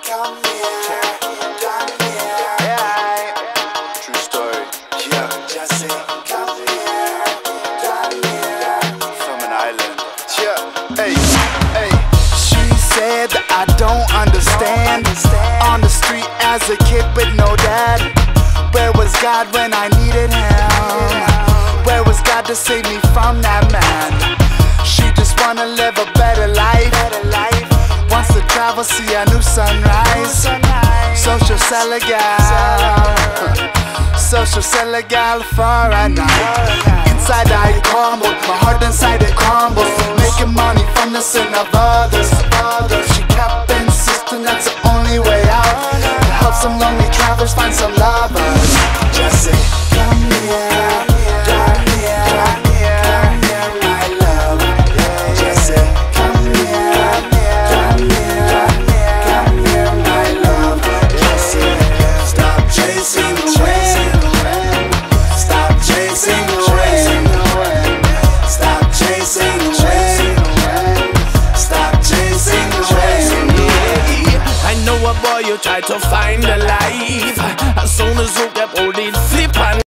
come here, come here. Yeah, true story. Yeah, Jesse, come here, come here. From an island. Yeah, hey, hey. She said that I don't understand. On the street as a kid with no dad. Where was God when I needed him? Where was God to save me from that man? She just wanna live a better life. Wants to travel, see a new sunrise. Social seller gal, social seller gal for a night. Inside I crumble, my heart inside it crumbles. Making money from the sin of others. She kept insisting that's the only way out. To help some lonely travelers find some lovers. Just say, come here, come here, come here, my love. Just say, come here, come here, come here, my love. Just say, stop chasing the wind, stop chasing the wind, stop chasing the wind, stop chasing the wind. I know a boy you try to find alive. As soon as you get old, he'll flip and